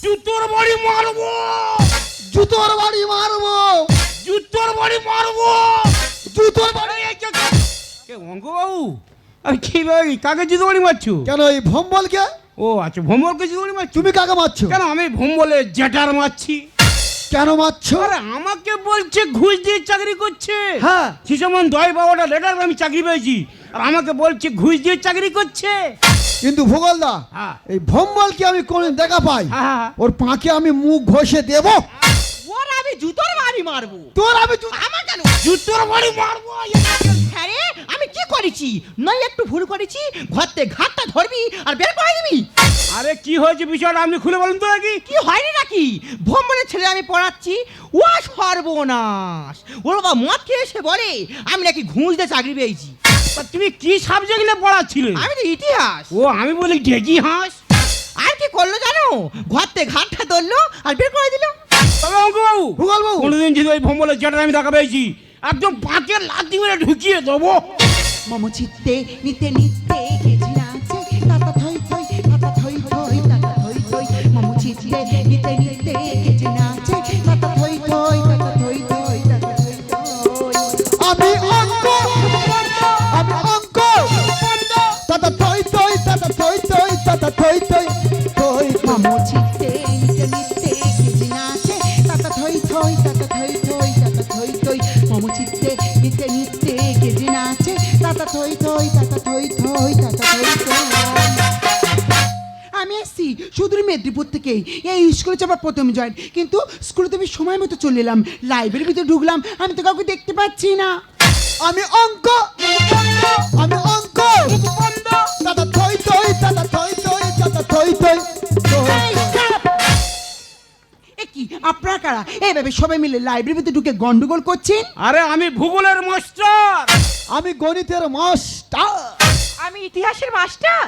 জুতোর বাড়ি মারবো, জুতোর বাড়ি মারবো, জুতোর বাড়ি মারবো, জুতোর বাড়ি। কে অঙ্কবাবু, আমি কি ভাই কাকে জুতো বাড়ি মারছো? কেন এই ভম্বলকে? ও আচ্ছা, ভোমরকে জুতো বাড়ি মারছো? তুমি কাকে মারছো? কেন আমি ভোমবলে জেটার মারছি। কেন মারছো? আরে আমাকে বলছে ঘুষ দিয়ে চাকরি করছে। হ্যাঁ। যেমন 10-12টা লেটার আমি চাকরি পেয়েছি, আর আমাকে বলছে ঘুষ দিয়ে চাকরি করছে। কিন্তু ভূগোলদা, হ্যাঁ। এই ভম্বলকে আমি কোনদিন দেখা পাই, হ্যাঁ। ওর পাঁকে আমি মুখ ঘষে দেব। ওর আমি জুতোর বাড়ি মারবো। তোর আমি আমার কেন? জুতোর বাড়ি মারবো। হ্যাঁ রে, আমি কি করেছি? নয় একটু ভুল করেছি, ঘরতে ঘাটটা ধরবি আর বের করে দিবি। আরে কি হয়েছে বিষয়টা আপনি খুলে বলুন তো নাকি। কি হয়নি নাকি? ভ্রমণের ছেলে আমি পড়াচ্ছি, ও সর্বনাশ। ওর বাবা মদ খেয়ে এসে বলে আমি নাকি ঘুষ দিয়ে চাকরি পেয়েছি। তা তুমি কি সাবজেক্ট নিয়ে পড়াচ্ছিলে? আমি তো ইতিহাস। ও আমি বলি ঢেকি হাঁস। আর কি করলো জানো? ঘরতে ঘাটটা ধরলো আর বের করে দিল। তবে অঙ্কবাবু, ভূগোলবাবু, কোনোদিন যদি ওই ভোমবলের জেটার আমি দেখা পেয়েছি, একদম পাঁকে লাথি মেরে ঢুকিয়ে দেবো। মম চিত্তে নিতে নিতে গেছি নাচে, তাতা থই থই, তাতা থই থই, তাতা থই থই। মম চিত্তে নিতে নিতে গেছি নাচে, তাতা থই থই, তাতা থই থই, তাতা থই থই। আমি অঙ্ক, আমি অঙ্ক, তাতা থই থই, তাতা থই থই, তাতা থই থই, থই মম থই। চিত্তে নিতে নিতে গেছি নাচে, তাতা থই থই, তাতা থই থই, তাতা থই থই। মম চিত্তে নিতে নিতে গেছি নাচে, তাতা থই থই, তাতা থই থই, তাতা থই থই। আমি এসছি সুদূর মেদিনীপুর থেকে, এই স্কুলে যাবার প্রথম জয়েন, কিন্তু স্কুলে তো আমি সময় মতো চলে এলাম, লাইব্রেরির ভিতরে ঢুকলাম, আমি তো কাউকে দেখতে পাচ্ছি না। আমি অঙ্ক, আমি অঙ্ক, তাতা থই থই, তাতা থই থই, তাতা থই থই, থই থই। এ কি আপনারা কারা এইভাবে সবাই মিলে লাইব্রেরির ভিতরে ঢুকে গন্ডগোল করছেন? আরে আমি ভূগোলের মাস্টার। আমি গণিতের মাস্টার। আমি ইতিহাসের মাস্টার।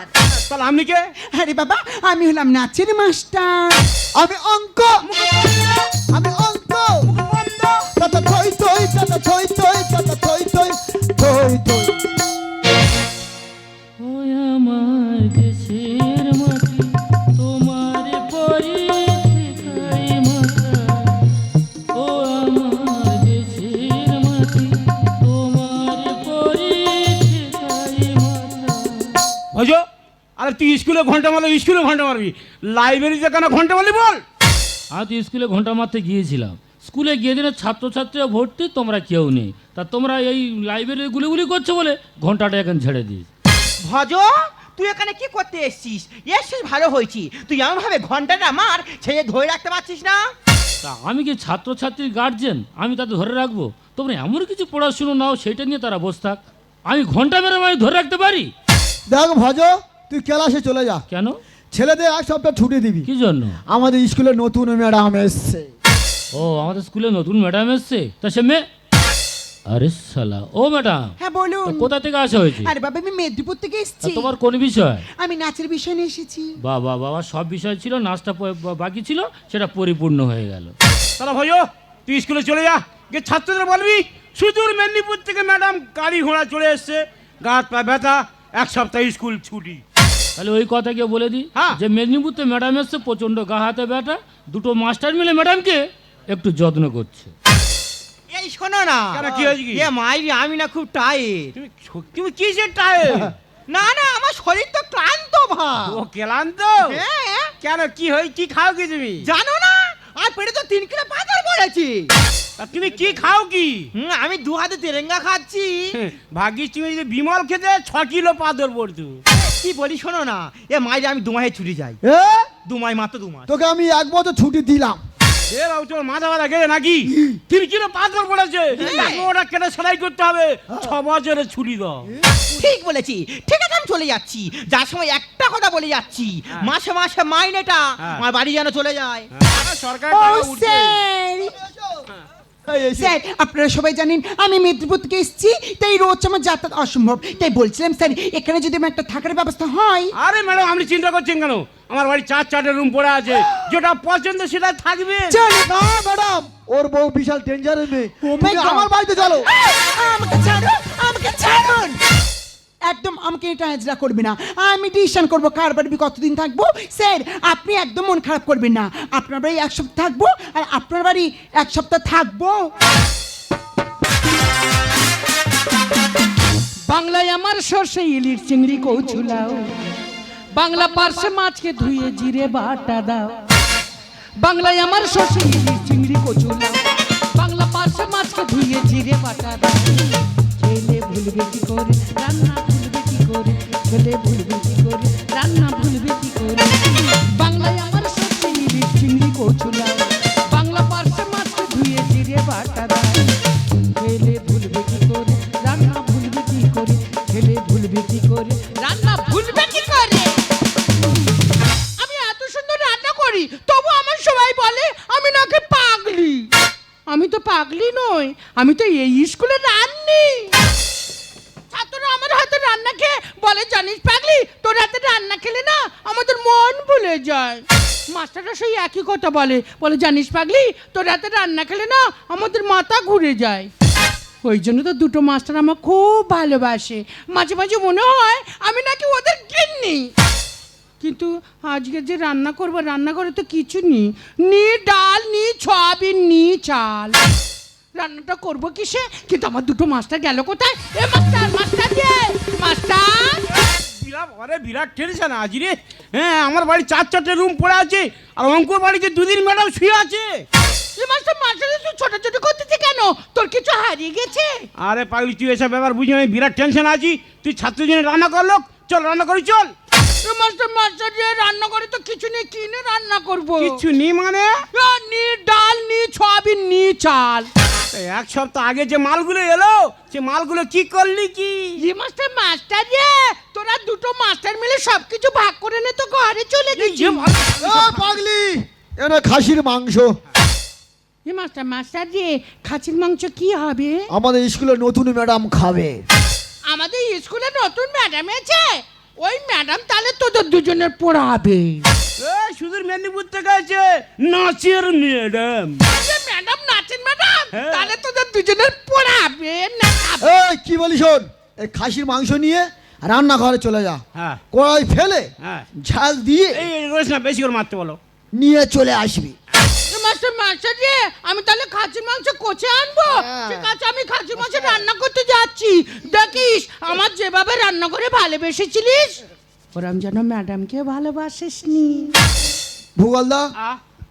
তাহলে আপনি কে? আরে বাবা, আমি হলাম নাচের মাস্টার। আমি অঙ্ক, আমি অঙ্ক, তাতা থই থই, তাতা থই থই, তাতা থই থই, থই থই। ওই আমার দেশের মাটি তোমার পরিচিত মাতা, ও আমার দেশের মাটি তোমার পরিচিত মাতা। ভজো, আরে তুই স্কুলে ঘন্টা মারলি, স্কুলে ঘন্টা মারবি, লাইব্রেরিতে কেন ঘন্টা মারলি বল? আমি তো স্কুলে ঘন্টা মারতে গিয়েছিলাম, স্কুলে গিয়ে দিনে ছাত্রছাত্রীরা ভর্তি, তোমরা কেউ নেই, তা তোমরা এই লাইব্রেরি গুলিগুলি করছো বলে ঘন্টাটা এখন ছেড়ে দিস। ভজ, তুই এখানে কি করতে এসেছিস? এসেছিস ভালো হয়েছি, তুই এমন ভাবে ঘন্টাটা মার ছেড়ে ধরে রাখতে পারছিস না। তা আমি কি ছাত্রছাত্রীর গার্জেন, আমি তাদের ধরে রাখবো? তোমরা এমন কিছু পড়াশুনো নাও সেটা নিয়ে তারা বসে থাক, আমি ঘন্টা মেরে আমি ধরে রাখতে পারি? দেখ ভজ, তুই ক্লাসে চলে যা। কেন? ছেলেদের এক সপ্তাহ ছুটি দিবি। কি জন্য? আমাদের স্কুলে নতুন ম্যাডাম এসছে। ও আমাদের স্কুলে নতুন ম্যাডাম এসছে, তা সে মেয়ে? আরে শালা, ও ম্যাডাম হ্যাঁ বলুন। কোথা থেকে আসা হয়েছে? আরে বাবা, আমি মেদিনীপুর থেকে তা এসেছি। তোমার কোন বিষয়? আমি নাচের বিষয় নিয়ে এসেছি। বাবা বাবা, সব বিষয় ছিল, নাচটা বাকি ছিল, সেটা পরিপূর্ণ হয়ে গেল। তাহলে ভজো, তুই স্কুলে চলে যা, গিয়ে ছাত্রদের বলবি সুদূর মেদিনীপুর থেকে ম্যাডাম গাড়ি ঘোড়া চলে এসছে, গা হাত পা ব্যথা, এক সপ্তাহ স্কুল ছুটি। তাহলে ওই কথা গিয়ে বলে দিই হ্যাঁ। যে মেদিনীপুরতে ম্যাডাম এসছে, প্রচণ্ড গা হাতে ব্যথা, দুটো মাস্টার মিলে ম্যাডামকে একটু যত্ন করছে। এই শোনো না, কেন, কি হয়েছে কি? এ মাইরি, আমি না খুব টায়ার্ড। তুমি কিসের টায়ার? না না, আমার শরীর তো ক্লান্ত ভা। ও ক্লান্ত? হ্যাঁ, কেন, কি হয়, কি খাও কি তুমি? জানো না, আর পেটে তো 3 কিলো পাথর পড়েছে। তা তুমি কি খাও কি? আমি 2 হাতে তেরেঙ্গা খাচ্ছি। ভাগ্যিস তুমি যদি বিমল খেতে 6 কিলো পাথর পড়তো। কি বলি শোনো না, এ মাইরি আমি 2 মাসে ছুটি যাই। এ 2 মাস, মাত্র 2 মাস। তোকে আমি 1 বছর ছুটি দিলাম। এ বাবু, তোর মাথা ব্যথা গেছে নাকি? 3 কিলো পাথর পড়েছে, ওটা কেটে সেলাই করতে হবে, 6 বছরের ছুটি দাও। ঠিক বলেছি, ঠিক আছে, আমি চলে যাচ্ছি। যার সময় একটা কথা বলে যাচ্ছি, মাসে মাসে মাইনেটা হ্যাঁ। আমার বাড়ি যেন চলে যায়। সরকার ও টাকা উঠছে। এই এসে। স্যার, আপনারা সবাই জানেন আমি মেদিনীপুর থেকে এসেছি, তাই রোজ আমার যাতায়াত অসম্ভব, তাই বলছিলাম স্যার এখানে যদি আমার একটা থাকার ব্যবস্থা হয়। আরে ম্যাডাম, আপনি চিন্তা করছেন কেন? আমার বাড়ি 4 রুম পড়ে আছে, যেটা পছন্দ সেটা থাকবে। চলো। না ম্যাডাম, ওর বউ বিশাল ডেঞ্জারের মেয়ে। Oh my তুমি God! আমার বাড়িতে চলো। আমাকে ছাড়ুন, আমাকে ছাড়ুন। একদম আমাকে এটা হাজরা করবে না। আমি ডিসিশন করবো কার বাড়ি কতদিন থাকবো। স্যার আপনি একদম মন খারাপ করবেন না, আপনার বাড়ি 1 সপ্তাহ থাকবো আর আপনার বাড়ি 1 সপ্তাহ থাকবো। বাংলায় আমার সর্ষে ইলিশ চিংড়ি কৌছুলাও, বাংলা পার্শ্বে মাছকে ধুয়ে জিরে বাটা দাও। বাংলায় আমার সর্ষে ইলিশ চিংড়ি কৌছুলাও, বাংলা পার্শ্বে মাছকে ধুয়ে জিরে বাটা দাও। খেলে ভুলবে কি করে রান্না ভুলবে কি করে, খেলে ভুলবে কি করে রান্না ভুলবে কি করে। বাংলায় আমার সর্ষে ইলিশ চিংড়ি কৌছুলাও, বাংলা পার্শ্বে মাছকে ধুয়ে জিরে বাটা দাও। খেলে ভুলবে কি করে রান্না ভুলবে কি করে, খেলে ভুলবে কি করে রান্না ভুলবে কি করে। আমি এত সুন্দর রান্না করি তবু আমার সবাই বলে আমি নাকি পাগলি। আমি তো পাগলি নই, আমি তো এই স্কুলে রান্নি। ছাত্ররা আমার হাতে রান্না খেয়ে বলে জানিস পাগলি তোর হাতে রান্না খেলে না আমাদের মন ভুলে যায়। মাস্টাররা সেই একই কথা বলে, বলে জানিস পাগলি তোর হাতে রান্না খেলে না আমাদের মাথা ঘুরে যায়। ওই জন্য তো দুটো মাস্টার আমার খুব ভালোবাসে। মাঝে মাঝে মনে হয় আমি নাকি ওদের গিন্নি। কিন্তু আজকে যে রান্না করবো রান্নাঘরে তো কিছু নেই, নি ডাল নি সয়াবিন নি চাল। রান্নাটা করবো কিসে? কিন্তু আমার দুটো মাস্টার গেল কোথায়? এ মাস্টার মাস্টার যে মাস্টার বিরাট টেনশন আজ রে। হ্যাঁ আমার বাড়ি 4-4টে রুম পড়ে আছে আর অঙ্কুর বাড়িতে 2 দিন ম্যাডাম শুয়ে আছে। এ মাস্টার মাস্টার তুই ছোটাছুটি করতেছিস কেন? তোর কিছু হারিয়ে গেছে? আরে পাগলি তুই এসব ব্যাপার বুঝি আমি বিরাট টেনশন আছি। তুই ছাত্রের জন্য রান্না করলো, চল রান্না করি চল। এ মাস্টার মাস্টার যে রান্না করে তো কিছু নেই, কিনে রান্না করবো। কিছু নেই মানে? নি ডাল নি সয়াবিন নি চাল। 1 সপ্তাহ আগে যে মালগুলো এলো সে মালগুলো কি করলি কি? এ মাস্টার মাস্টার যে তোরা দুটো মাস্টার মিলে সবকিছু ভাগ করে নে তো ঘরে চলে গেছি। পাগলি এনে খাসির মাংস। এ মাস্টার মাস্টার যে খাসির মাংস কি হবে? আমাদের স্কুলে নতুন ম্যাডাম খাবে। আমাদের স্কুলে নতুন ম্যাডাম আছে, ওই ম্যাডাম তাহলে তোদের দুজনের পড়াবে। সুদূর মেদিনীপুর থেকে আছে নাচের ম্যাডাম। ম্যাডাম নাচেন ম্যাডাম, হ্যাঁ। তাহলে তোদের দুজনের পড়াবে না? এই কি বলি শোন, এই খাসির মাংস নিয়ে রান্নাঘরে চলে যা, হ্যাঁ কড়াই ফেলে হ্যাঁ ঝাল দিয়ে এই রোজ না বেশি করে মারতে বলো। নিয়ে চলে আসবি। এ মাস্টার মাস্টার যে আমি তাহলে খাসির মাংস কোচে আনবো? হ্যাঁ। ঠিক আছে আমি খাসির মাংস রান্না করতে যাচ্ছি। দেখিস আমার যেভাবে রান্না করে ভালোবেসেছিলিস ওরম যেন ম্যাডামকে ভালোবাসিস নি। ভূগোলদা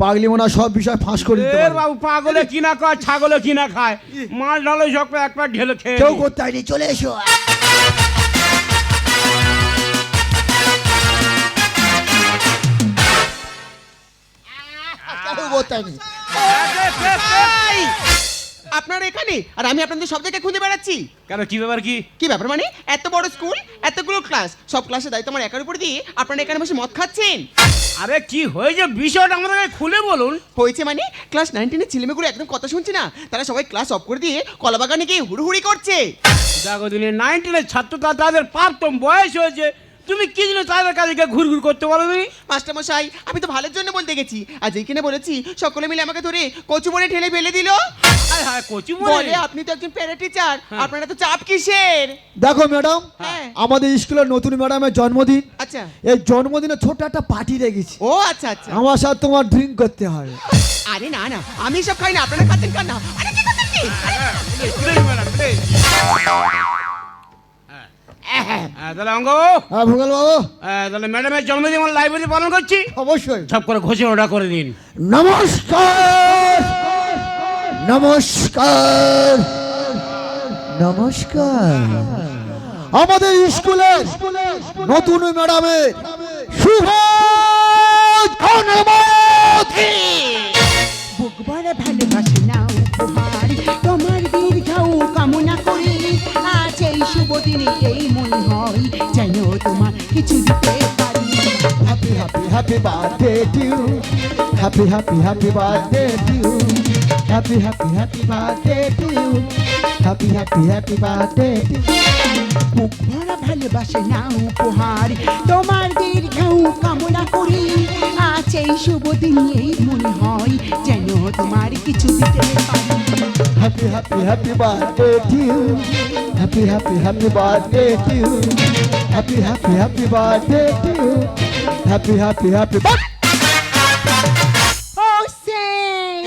পাগলি মনে হয় সব বিষয় ফাঁস করে দিতে পারে। বাবু পাগলে কিনা খায় ছাগলে কিনা খায়, মাল ডালে সব এক প্যাক ঢেলে খেয়ে কেউ নি। করতে হয়নি, চলে এসো। কেউ করতে হয়নি। আপনারা এখানে আর আমি আপনাদের সব জায়গায় খুঁজে বেড়াচ্ছি। কেন কি ব্যাপার কি? কি ব্যাপার মানে? এত বড় স্কুল, এতগুলো ক্লাস, সব ক্লাসের দায়িত্ব আমার একার উপর দিয়ে আপনারা এখানে বসে মদ খাচ্ছেন। আরে কি হয়েছে বিষয়টা আমাদেরকে খুলে বলুন। হয়েছে মানে ক্লাস 19 এর ছেলেমেয়েগুলো একদম কথা শুনছে না, তারা সবাই ক্লাস অফ করে দিয়ে কলাবাগানে গিয়ে হুড়ুহুড়ি করছে। দেখো দিনে 19 ছাত্র তাদের প্রাপ্তম বয়স হয়েছে, তুমি কি জন্য তাদের কাছে ঘুরঘুর করতে পারো? তুমি মাস্টার মশাই আমি তো ভালোর জন্য বলতে গেছি, আর যেখানে বলেছি সকলে মিলে আমাকে ধরে কচু বনে ঠেলে ফেলে দিল। হায় হায় কচি বলে বলে। আপনি তো একজন প্যারা টিচার, আপনারা তো চাপ কিসের? দেখো ম্যাডাম, হ্যাঁ। আমাদের স্কুলের নতুন ম্যাডামের জন্মদিন, আচ্ছা এই জন্মদিনে ছোট একটা পার্টি রেখেছি। ও আচ্ছা আচ্ছা। আমার সাথে তোমার ড্রিঙ্ক করতে হবে। আরে না না আমি সব খাই না, আপনারা খাচ্ছেন কেন? আরে কি করছেন কি? তাহলে অঙ্গ হ্যাঁ ভূগোল বাবু, তাহলে ম্যাডামের জন্মদিন আমার লাইব্রেরি পালন করছি, অবশ্যই। সব করে ঘোষণাটা করে দিন। নমস্কার নমস্কার নমস্কার। আমাদের স্কুলের নতুন ম্যাডামের শুভ জন্মদিন। বুক ভরে ভালোবাসি নাও উপহার, তোমার দীর্ঘায়ু কামনা করি। আজ এই শুভ দিনে এই মনে হয় যেন তোমার কিছু দিতে পারি। Happy happy happy birthday to you. Happy happy happy birthday to you. Happy happy happy birthday to you. Happy happy happy birthday to you. বুক ভরা ভালোবাসি নাও উপহার, তোমার দীর্ঘায়ু কামনা করি। আজ এই শুভ দিনে এই মনে হয় যেন তোমার কিছু দিতে পারি। Happy happy happy birthday to you. Happy, happy, happy birthday to you. Happy, happy, happy birthday to you. Happy, happy, happy birthday. ও সেন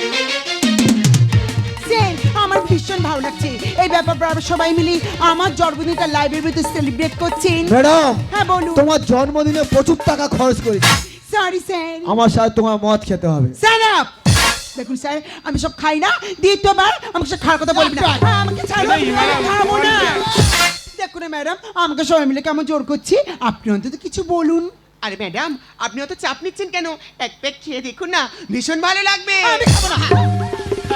সেন আমার ভীষণ ভালো লাগছে এই ব্যাপারটা আমরা সবাই মিলে আমার জন্মদিনটা লাইব্রেরিতে সেলিব্রেট করছেন ম্যাডাম, হ্যাঁ বলুন তোমার জন্মদিনে প্রচুর টাকা খরচ করেছি। সরি স্যার আমার সাথে তোমার মদ খেতে হবে। স্যার আপ দেখুন স্যার আমি সব খাই না দ্বিতীয়বার আমাকে সব খাওয়ার কথা বলবি না হ্যাঁ, আমাকে ছাড়ুন আমি খাবো না দেখুন না ম্যাডাম আমাকে সবাই মিলে কেমন জোর করছি আপনি অন্তত কিছু বলুন আরে ম্যাডাম আপনি অত চাপ নিচ্ছেন কেন? এক প্যাক খেয়ে দেখুন না, ভীষণ ভালো লাগবে। আমি খাবো না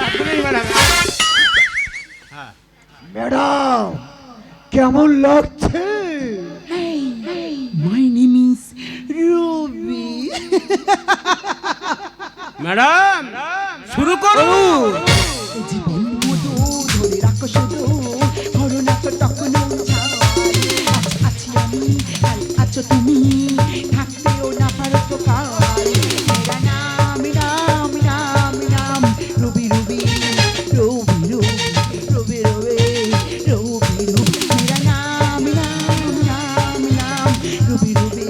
এখনই ম্যাডাম। ম্যাডাম, কেমন লাগছে? My name is Ruby madam শুরু করুন। জীবন মধু ধরে রাখো শুধু ধরো না তো তখন আছি আমি কাল আছো তুমি থাকতেও না পারো তো কাল মেরা নাম নাম নাম নাম Ruby Ruby Ruby Ruby Ruby Ruby Ruby Ruby মেরা নাম নাম নাম নাম Ruby Ruby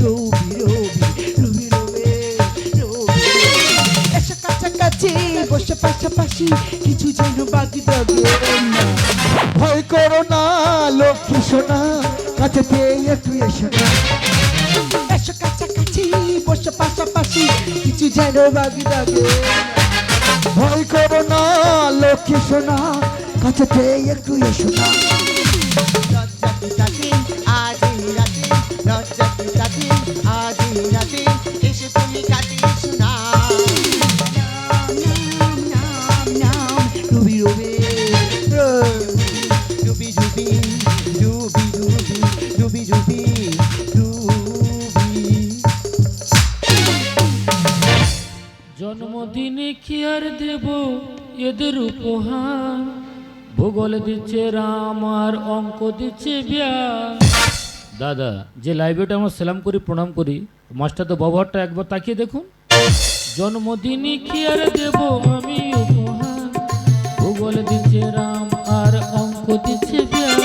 Ruby Ruby Ruby Ruby Ruby এসে কাছাকাছি বসে পাশাপাশি কিছু যেন বাকি থাকে না ভয় করো না লক্ষ্মী সোনা, কাছে পেয়ে একটু এসো না। এসো কাছাকাছি বসে পাশাপাশি কিছু যেন বাকি থাকে ভয় করো না লক্ষ্মী সোনা, কাছে পেয়ে একটু এসো না। আজ এই রাতে লজ্জা কাটে, আজ এই রাতে এসে তুমি কাটিয়ে শোনা। নাম নাম নাম রুবি রুবি ডুবি ডুবি ডুবি ডুবি ডুবি ডুবি ডুবি। জন্মদিনে কি আর দেব এদের উপহার, ভূগোল দিচ্ছে রাম আর অঙ্ক দিচ্ছে ব্যাস। দাদা যে লাইব্রেরিটা আমরা সেলাম করি প্রণাম করি, মাস্টার তো ব্যবহারটা একবার তাকিয়ে দেখুন। জন্মদিনে কি আর দেব আমি উপহার, ভূগোল দিচ্ছে রাম আর অঙ্ক দিচ্ছে ব্যাস।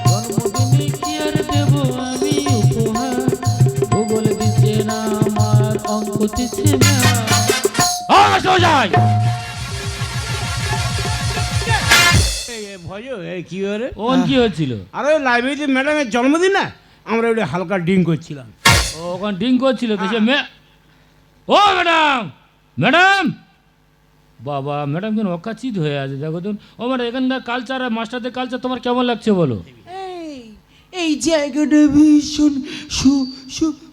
জন্মদিনে কি আর দেব আমি উপহার, ভূগোল দিচ্ছে রাম আর অঙ্ক দিচ্ছে ব্যাস। যায় ভয় কি হরে ওন কি হচ্ছিল? আরে লাইব্রেরিতে ম্যাডামের জন্মদিন না, আমরা ওটা হালকা ড্রিঙ্ক করছিলাম। ও ওখানে ড্রিঙ্ক করছিল তো সে ও ম্যাডাম ম্যাডাম বাবা ম্যাডাম কেন অকাচিত হয়ে আছে দেখো তো। ও ম্যাডাম এখানকার কালচার আর মাস্টারদের কালচার তোমার কেমন লাগছে বলো? এই জায়গাটা ভীষণ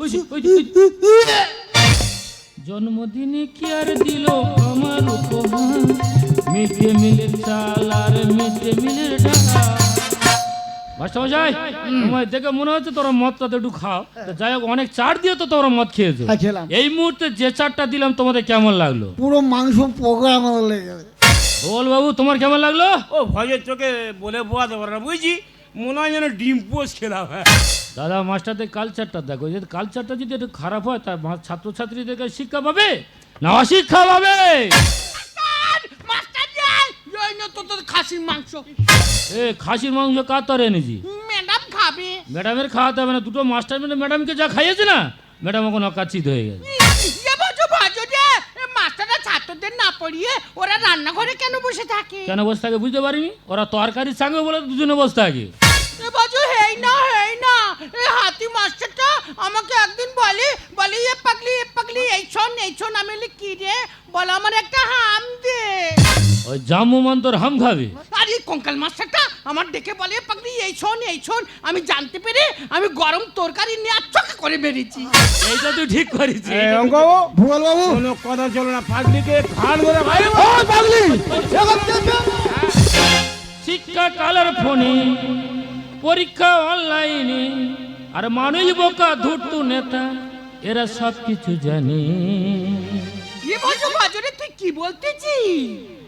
ওই যে, ওই যে, ওই যে। জন্মদিনে কি আর দিল আমার উপহার, মিড ডে মিলের চাল আর মিড ডে মিলের ডাকা। মাস্টারমশাই তোমায় দেখে মনে হচ্ছে তোরা মদটা তো একটু খাও, তা যাই হোক অনেক চাট দিয়ে তো তোমরা মদ খেয়েছো। হ্যাঁ, খেলাম। এই মুহূর্তে যে চাটটা দিলাম তোমাদের কেমন লাগলো? পুরো মাংস পোকা আমার লেগে গেছে। বল বাবু তোমার কেমন লাগলো? ও ভয়ের চোখে বলে বোয়াতে পারে না, বুঝছি মনে হয় যেন ডিম পোস খেলাম। হ্যাঁ দাদা মাস্টারদের কালচারটা দেখো, যদি কালচারটা যদি একটু খারাপ হয় তা ছাত্রছাত্রীদেরকে শিক্ষা পাবে না অশিক্ষা পাবে? খাসির মাংস এ খাসির মাংস কার তরে এনেছি? ম্যাডাম খাবে ম্যাডামের খাওয়াতে হবে না, দুটো মাস্টার মিলে ম্যাডামকে যা খাইয়েছে না, ম্যাডাম এখন অকাচিত হয়ে গেছে। মাস্টাররা ছাত্রদের না পড়িয়ে ওরা রান্নাঘরে কেন বসে থাকে? কেন বসে থাকে বুঝতে পারিনি, ওরা তরকারির সঙ্গে বলে দুজনে বসে থাকে। হেই না এই হাতি মাস্টারটা আমাকে একদিন বলে এ পাগলি এই শোন আমি বলি কি রে বলে আমার একটা হাম দে। ওই জামু মন্তর হাম খাবে। আরে কঙ্কাল মাস্টারটা আমার ডেকে বলে এ পাগলি এই শোন আমি জানতে পেরে আমি গরম তরকারি নিয়ে চোখে করে বেরিয়েছি। এইটা তুই ঠিক করেছিস। অঙ্ক ভূগোল বাবু, কোনো কথা চলো না, পাগলিকে ঘাট ধরে ভাই ও পাগলি, শিক্ষা কালের ফোনে, পরীক্ষা অনলাইনে, আর মানুষ বোকা ধূর্ত নেতা, এরা সব কিছু জানে। এ বাজরে তুই কি বলতেছি?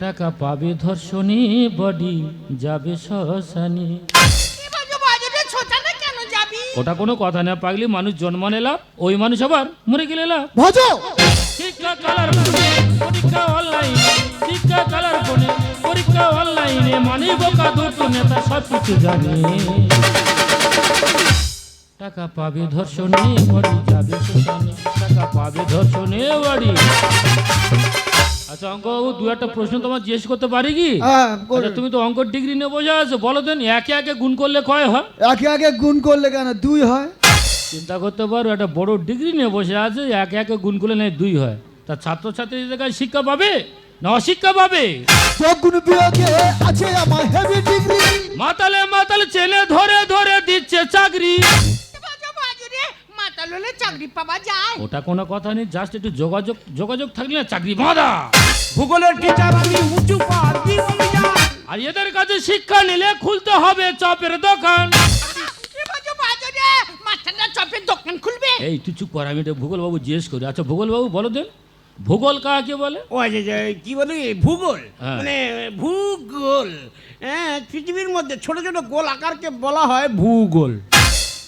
টাকা পাবে ধর্ষণে, বডি যাবে শ্মশানে। বাজরে ছোটানে কেন যাবি? ওটা কোনো কথা না পাগলি, মানুষ জন্মানে লাভ, ওই মানুষ আবার মরে গেলে লাভ। ভজ শিক্ষা কালার ফোনে, পরীক্ষা অনলাইন, শিক্ষা কালার ফোনে, পরীক্ষা অনলাইন, আইনে মানি বোকা দুটো নেতা সব কিছু জানে টাকা পাবে ধর্ষণে বাড়ি যাবে শ্মশানে টাকা পাবে ধর্ষণে বাড়ি আচ্ছা অঙ্কবাবু দু একটা প্রশ্ন তোমার জিজ্ঞেস করতে পারি কি হ্যাঁ আচ্ছা, তুমি তো অঙ্ক ডিগ্রি নিয়ে বসে আছো বলো দেন একে একে গুণ করলে কয় হয় একে একে গুণ করলে কেন 2 হয়? চিন্তা করতে পারো একটা বড় ডিগ্রি নিয়ে বসে আছে একে একে গুণ করলে নেই 2 হয় তা ছাত্রছাত্রীদের কাছে শিক্ষা পাবে না অশিক্ষা পাবে যোগগুণ বিয়োগে আছে আমার হেভি ডিগ্রি। মাতালে মাতালে ছেলে ধরে ধরে দিচ্ছে চাকরি মাতাল হলে চাকরি পাওয়া যায়? ওটা কোনো কথা নেই জাস্ট একটু যোগাযোগ যোগাযোগ থাকলে না চাকরি বাঁধা ভূগোলের টিচার আমি উঁচু পাহাড়ি অভিযান। আর এদের কাছে শিক্ষা নিলে খুলতে হবে চপের দোকান মাস্টাররা চপের দোকান খুলবে? এই তুই চুপ কর আমি এটা ভূগোল বাবু জিজ্ঞেস করি আচ্ছা ভূগোল বাবু বলো দেন ভূগোল কাকে বলে ও আচ্ছা আচ্ছা, কি বলি ভূগোল হ্যাঁ। মানে ভূগোল, হ্যাঁ পৃথিবীর মধ্যে ছোট ছোট গোল আকারকে বলা হয় ভূগোল।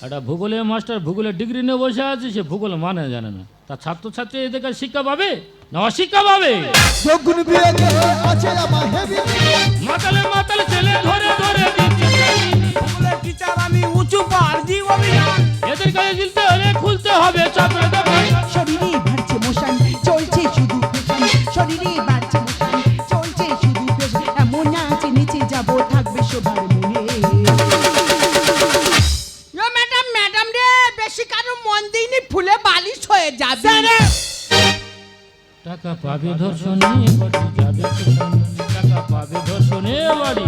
একটা ভূগোলের মাস্টার ভূগোলের ডিগ্রি নিয়ে বসে আছে সে ভূগোল মানে জানে না তা ছাত্রছাত্রী এদের কাছে শিক্ষা পাবে না অশিক্ষা পাবে যোগগুণ বিয়োগে আছে আমার হেভি ডিগ্রি। মাতালে মাতালে ছেলে ধরে ধরে দিচ্ছে চাকরি। ভূগোলের টিচার আমি উঁচু পাহাড়ি অভিযান। এদের কাছে দিতে হলে খুলতে হবে চপের দোকান শরীরে বাড়ছে মোশন চলছে শুধু ফ্যাশন শরীরে বাড়ছে মোশন চলছে শুধু ফ্যাশন এমন নাচে নেচে যাব থাকবে সবার মনে ম্যাডাম ম্যাডাম রে বেশি কারো মন দিইনি ফুলে বালিশ হয়ে যাবে। টাকা পাবে ধর্ষণে বাড়ি যাবে শ্মশানে। টাকা পাবে ধর্ষণে বাড়ি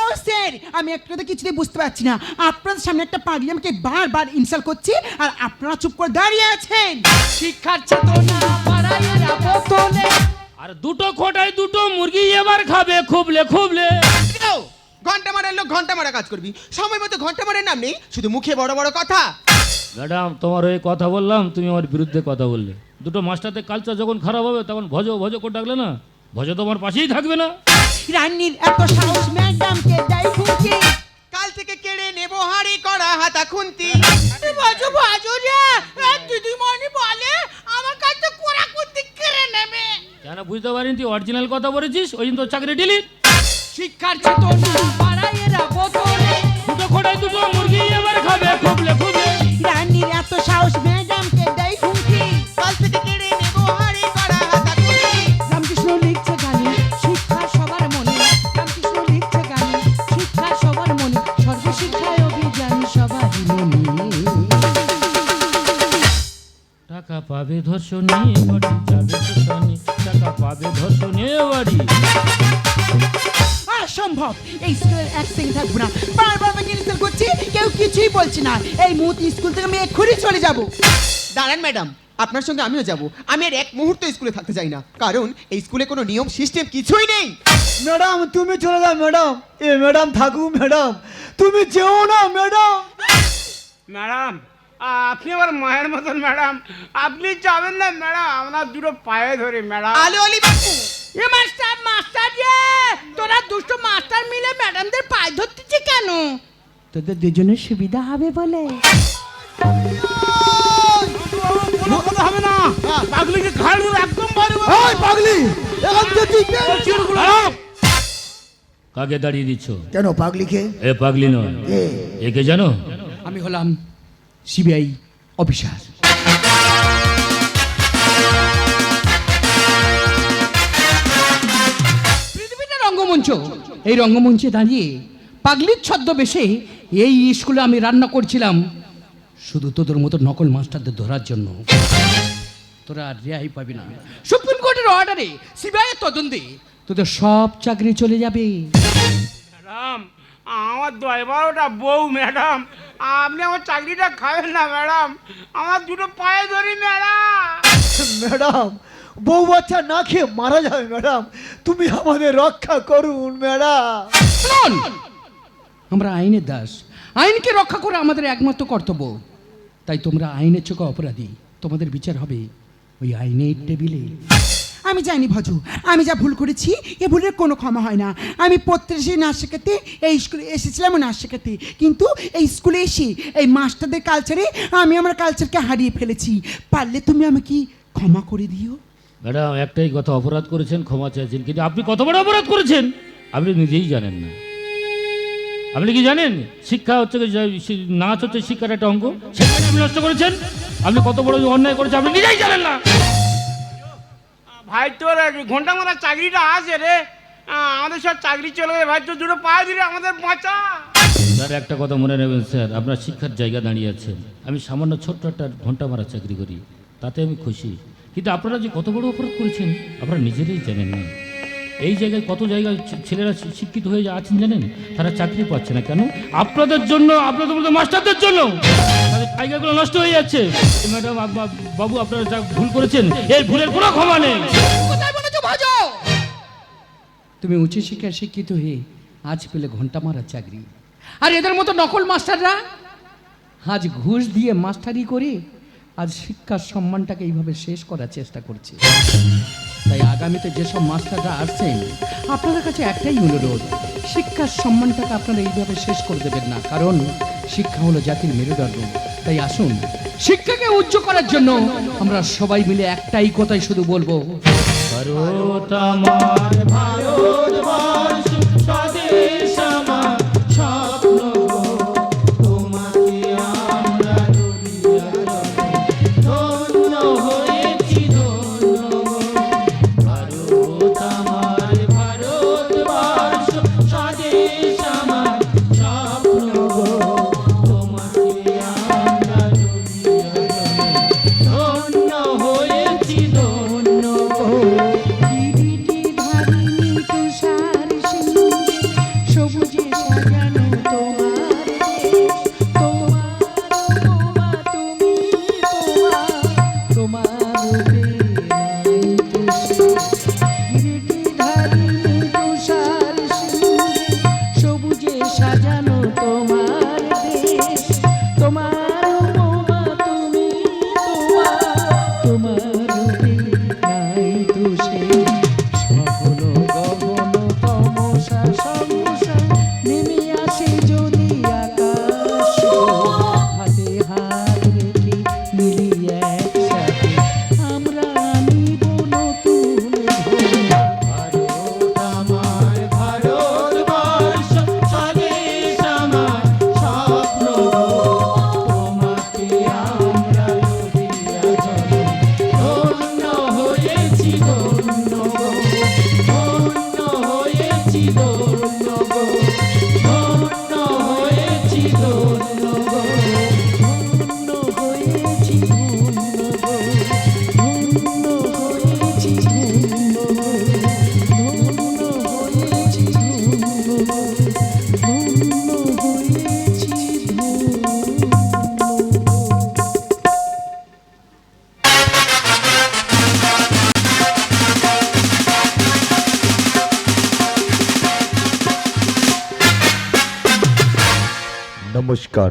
ও স্যার আমি একটা কথা কিছুতেই বুঝতে পারছি না আপনাদের সামনে একটা পাগলি আমাকে বারবার ইনসাল্ট করছে আর আপনারা চুপ করে দাঁড়িয়ে আছেন শিক্ষার চেতনা বাড়ায় এরা বোতলে। আর দুটো খোটায় দুটো মুরগি এবার খাবে খুবলে খুবলে ঘন্টা মারার লোক ঘন্টা মারা কাজ করবি সময় মতো ঘন্টা মারার নাম নেই শুধু মুখে বড় বড় কথা ম্যাডাম তোমার ওই কথা বললাম তুমি আমার বিরুদ্ধে কথা বললে দুটো মাস্টারদের কালচার যখন খারাপ হবে তখন ভজ ভজ করে ডাকলে না ভজ তোমার পাশেই থাকবে না রান্নির এত সাহস ম্যাডামকে দেয় হুমকি কাল থেকে কেড়ে নেবো হাড়ি করা হাতা খুন্তি বাজু বাজু রে দিদিমণি বলে আমার কাছে কোরা কুন্তি কেড়ে নেবে। কেন বুঝতে পারিনি তুই অরিজিনাল কথা বলেছিস ওই দিন তো চাকরি ডিলিট শিক্ষার চেতনা বাড়ায় এরা বোতলে। দুটো খোটায় দুটো মুরগি এবার খাবে খুবলে খুবলে রান্নির এত সাহস ম্যাডামকে দেয় হুমকি কাল থেকে কেড়ে নেবো হাড়ি করা হাতা খুন্তি রামকৃষ্ণ লিখছে গানে শিক্ষা সবার মনে রামকৃষ্ণ লিখছে গানে শিক্ষা সবার মনে সর্বশিক্ষায় অভিযান সবারই মনে টাকা পাবে ধর্ষণে বাড়ি যাবে শ্মশানে টাকা পাবে ধর্ষণে বাড়ি অসম্ভব এই স্কুলের এক সেকেন্ড থাকবো না বারবার আমাকে ইনসাল্ট করছি কেউ কিছুই বলছে না এই মুহূর্তে স্কুল থেকে আমি এক্ষুনি চলে যাব দাঁড়ান ম্যাডাম আপনার সঙ্গে আমিও যাব আমি আর এক মুহূর্ত স্কুলে থাকতে চাই না কারণ এই স্কুলে কোনো নিয়ম সিস্টেম কিছুই নেই ম্যাডাম তুমি চলে যাও ম্যাডাম এ ম্যাডাম থাকুক ম্যাডাম তুমি যেও না ম্যাডাম। ম্যাডাম আপনি আমার মায়ের মতন ম্যাডাম, আপনি যাবেন না ম্যাডাম, আমরা দুটো পায়ে ধরে ম্যাডাম। আলো আলি বাপু এ মাস্টার মাস্টার রে তোরা দুষ্ট মাস্টার মিলে ম্যাডামদের পায়ে ধরতেছি কেন? তোদের দুজনের সুবিধা হবে বলে কোনো কথা হবে না, পাগলিকে ঘাড় ধরে একদম বাইরে বেরো। এই পাগলি এখান থেকে তুই বের। চিরকুলো। কাকে দাঁড়িয়ে দিচ্ছ কেন পাগলিকে এ পাগলি নয় এ একে জানো আমি হলাম সিবিআই অফিসার। পৃথিবীটা রঙ্গমঞ্চ, এই রঙ্গমঞ্চে দাঁড়িয়ে পাগলির ছদ্মবেশে এই স্কুলে আমি রান্না করছিলাম শুধু তোদের মতো নকল মাস্টারদের ধরার জন্য। তোরা আর রেহাই পাবি না। সুপ্রিম কোর্টের অর্ডারে সিবিআই তদন্তে তোদের সব চাকরি চলে যাবে। ম্যাডাম আমার 10-12টা বউ ম্যাডাম, আপনি আমার চাকরিটা খাবেন না ম্যাডাম, আমার দুটো পায়ে ধরি ম্যাডাম। ম্যাডাম বউ বাচ্চা না খেয়ে মারা যাবে ম্যাডাম, তুমি আমাদের রক্ষা করুন ম্যাডাম। শুনুন, আমরা আইনের দাস, আইনকে রক্ষা করে আমাদের একমাত্র কর্তব্য। তাই তোমরা আইনের চোখে অপরাধী, তোমাদের বিচার হবে ওই আইনের টেবিলে। আমি জানি ভজু, আমি যা ভুল করেছি এ ভুলের কোনো ক্ষমা হয় না। আমি প্রত্যেকে নাচ শেখাতে এই স্কুলে এসেছিলাম নাচ শেখাতে, কিন্তু এই স্কুলে এসে এই মাস্টারদের কালচারে আমি আমার কালচারকে হারিয়ে ফেলেছি। পারলে তুমি আমাকে ক্ষমা করে দিও। ম্যাডাম একটাই কথা, অপরাধ করেছেন ক্ষমা চাইছেন, কিন্তু আপনি কত বড় অপরাধ করেছেন আপনি নিজেই জানেন না। আপনি কি জানেন শিক্ষা হচ্ছে নাচ হচ্ছে শিক্ষার একটা অঙ্গ, সেখানে আপনি নষ্ট করেছেন। আপনি কত বড় অন্যায় করেছেন আপনি নিজেই জানেন না। ভাই তোর ঘন্টা মারা চাকরিটা আছে রে, আমাদের সব চাকরি চলে গেলে ভাই তোর দুটো পায়ে দিলে আমাদের বাঁচা। স্যার একটা কথা মনে রাখবেন স্যার, আপনার শিক্ষার জায়গা দাঁড়িয়ে আছেন। আমি সামান্য ছোট্ট একটা ঘন্টা মারা চাকরি করি, তাতে আমি খুশি, কিন্তু আপনারা যে কত বড় অপরাধ করেছেন আপনারা নিজেরাই জানেন না। এই জায়গায় কত জায়গায় ছেলেরা শিক্ষিত হয়ে আছেন জানেন, তারা চাকরি পাচ্ছে না কেন? আপনাদের জন্য, আপনাদের মতো মাস্টারদের জন্য তাদের জায়গাগুলো নষ্ট হয়ে যাচ্ছে। ম্যাডাম বাবু আপনারা যা ভুল করেছেন এই ভুলের কোনো ক্ষমা নেই। কোথায় বলেছো ভাজো? তুমি উচ্চশিক্ষায় শিক্ষিত হয়ে আজ পেলে ঘন্টা মারার চাকরি, আর এদের মতো নকল মাস্টাররা আজ ঘুষ দিয়ে মাস্টারি করে আজ শিক্ষার সম্মানটাকে এইভাবে শেষ করার চেষ্টা করছে। তাই আগামীতে যেসব মাস্টাররা আসছেন আপনাদের কাছে একটাই অনুরোধ, শিক্ষার সম্মানটাকে আপনারা এইভাবে শেষ করে দেবেন না, কারণ শিক্ষা হলো জাতির মেরুদণ্ড। তাই আসুন, শিক্ষাকে উজ্জ্বল করার জন্য আমরা সবাই মিলে একটাই কথাই শুধু বলবো, ভারত আমার ভারতবর্ষ স্বদেশ আমার স্বপ্ন গো, তোমাকে আমরা ধন্য হয়েছি ধন্য গো। ভারত আমার ভারতবর্ষ স্বদেশ আমার স্বপ্ন গো, তোমাকে আমরা ধন্য হয়েছি ধন্য গো। কিরিটি ধারিণী তুষার সিন্ধে সবুজে সাজানো তোমার দেশ, তোমার তুমি তোমার রূপে নাই তো শেষ। কিরিটি ধারিণী তুষার সিন্ধে সবুজে সাজানো তোমার দেশ, তোমার তুমি তোমার রূপে নাই তো শেষ। সঘন গগন তমসা সমসা নেমে আসে যদি আকাশ, হাতে হাত রেখে মিলি একসাথে আমরা আনিব নতুন ভোর। ভারত আমার ভারতবর্ষ স্বদেশ আমার স্বপ্ন গো, তোমাকে আমরা লুটিয়া চলি ধন্য হয়েছি ধন্য গো, ধন্য হয়েছি ধন্য গো, ধন্য হয়েছি ধন্য গো। ধন্য হয়েছি ধন্য গো, ধন্য হয়েছি ধন্য গো, ধন্য হয়েছি ধন্য গো, ধন্য হয়েছি ধন্য গো। নমস্কার।